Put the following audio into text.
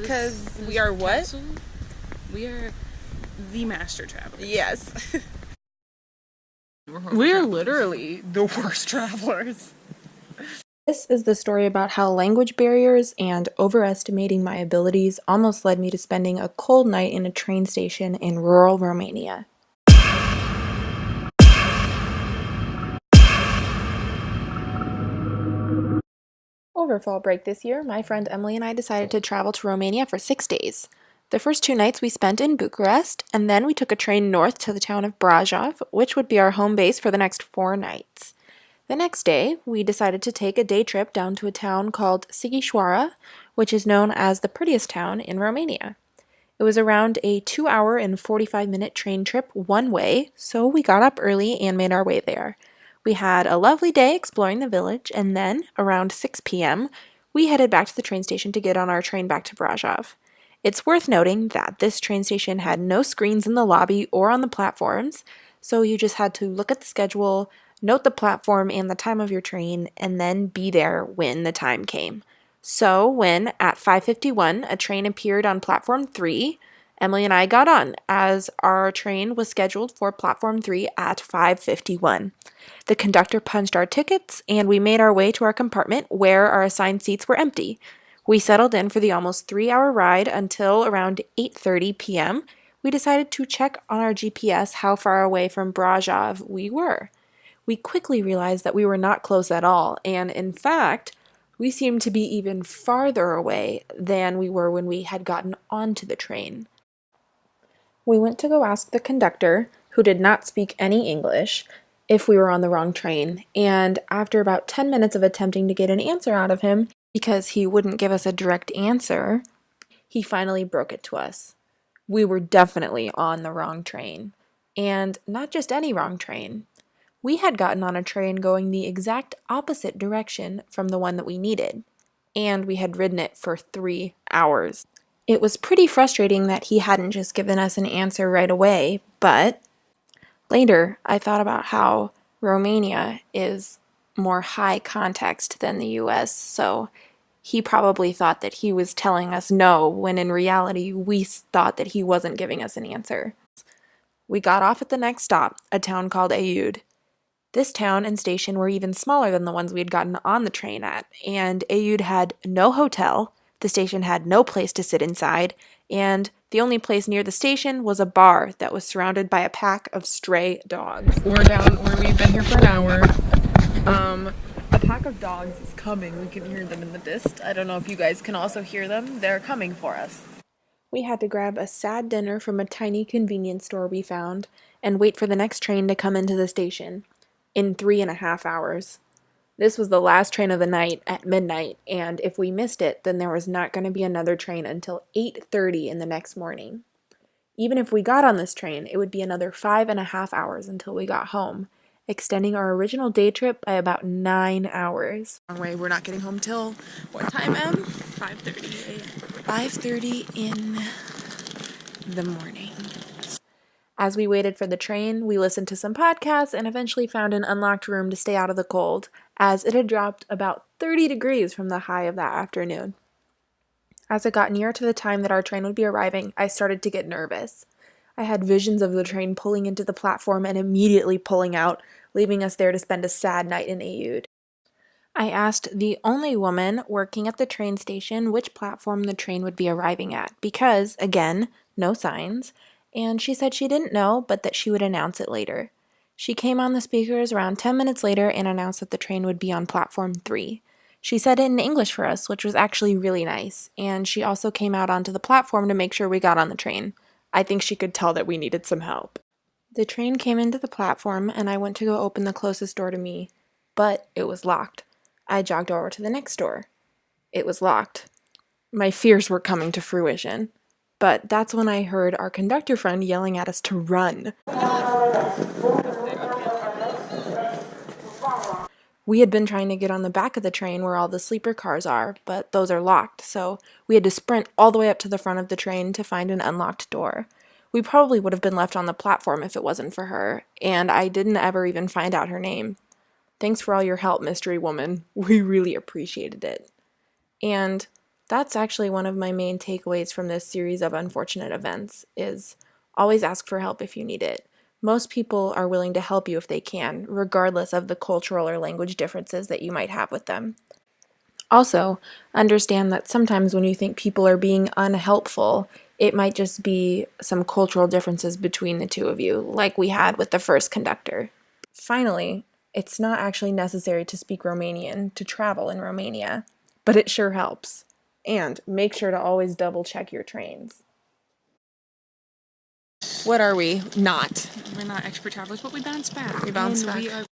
because we are what? Capsule, we are the master travelers. Yes. We're literally the worst travelers. This is the story about how language barriers and overestimating my abilities almost led me to spending a cold night in a train station in rural Romania. Over fall break this year, my friend Emily and I decided to travel to Romania for 6 days. The first 2 nights we spent in Bucharest, and then we took a train north to the town of Brajov, which would be our home base for the next 4 nights. The next day, we decided to take a day trip down to a town called Sighișoara, which is known as the prettiest town in Romania. It was around a 2-hour and 45-minute train trip one way, so we got up early and made our way there. We had a lovely day exploring the village, and then, around 6 p.m., we headed back to the train station to get on our train back to Brajov. It's worth noting that this train station had no screens in the lobby or on the platforms, so you just had to look at the schedule, note the platform and the time of your train, and then be there when the time came. So when, at 5:51, a train appeared on platform 3, Emily and I got on, as our train was scheduled for platform 3 at 5:51. The conductor punched our tickets, and we made our way to our compartment where our assigned seats were empty. We settled in for the almost 3-hour ride until around 8:30 p.m. We decided to check on our GPS how far away from Brajov we were. We quickly realized that we were not close at all, and in fact, we seemed to be even farther away than we were when we had gotten onto the train. We went to go ask the conductor, who did not speak any English, if we were on the wrong train, and after about 10 minutes of attempting to get an answer out of him, because he wouldn't give us a direct answer, he finally broke it to us. We were definitely on the wrong train, and not just any wrong train. We had gotten on a train going the exact opposite direction from the one that we needed, and we had ridden it for 3 hours. It was pretty frustrating that he hadn't just given us an answer right away, but later I thought about how Romania is more high context than the US, so he probably thought that he was telling us no, when in reality we thought that he wasn't giving us an answer. We got off at the next stop, a town called Aiud. This town and station were even smaller than the ones we had gotten on the train at, and Aiud had no hotel, the station had no place to sit inside, and the only place near the station was a bar that was surrounded by a pack of stray dogs. We've been here for an hour. A pack of dogs is coming. We can hear them in the distance. I don't know if you guys can also hear them. They're coming for us. We had to grab a sad dinner from a tiny convenience store we found and wait for the next train to come into the station. In 3.5 hours. This was the last train of the night at midnight, and if we missed it, then there was not going to be another train until 8:30 in the next morning. Even if we got on this train, it would be another 5.5 hours until we got home, extending our original day trip by about 9 hours. Anyway, we're not getting home till what time, Em? 5:30 a.m. 5:30 in the morning. As we waited for the train, we listened to some podcasts and eventually found an unlocked room to stay out of the cold, as it had dropped about 30 degrees from the high of that afternoon. As it got nearer to the time that our train would be arriving, I started to get nervous. I had visions of the train pulling into the platform and immediately pulling out, leaving us there to spend a sad night in Aiud. I asked the only woman working at the train station which platform the train would be arriving at, because, again, no signs, and she said she didn't know, but that she would announce it later. She came on the speakers around 10 minutes later and announced that the train would be on platform 3. She said it in English for us, which was actually really nice, and she also came out onto the platform to make sure we got on the train. I think she could tell that we needed some help. The train came into the platform, and I went to go open the closest door to me, but it was locked. I jogged over to the next door. It was locked. My fears were coming to fruition. But that's when I heard our conductor friend yelling at us to run. We had been trying to get on the back of the train where all the sleeper cars are, but those are locked, so we had to sprint all the way up to the front of the train to find an unlocked door. We probably would have been left on the platform if it wasn't for her, and I didn't ever even find out her name. Thanks for all your help, mystery woman. We really appreciated it. And That's actually one of my main takeaways from this series of unfortunate events is always ask for help if you need it. Most people are willing to help you if they can, regardless of the cultural or language differences that you might have with them. Also, understand that sometimes when you think people are being unhelpful, it might just be some cultural differences between the two of you, like we had with the first conductor. Finally, it's not actually necessary to speak Romanian to travel in Romania, but it sure helps. And make sure to always double check your trains. What are we? Not. We're not expert travelers, but we bounce back. We bounce And back. we are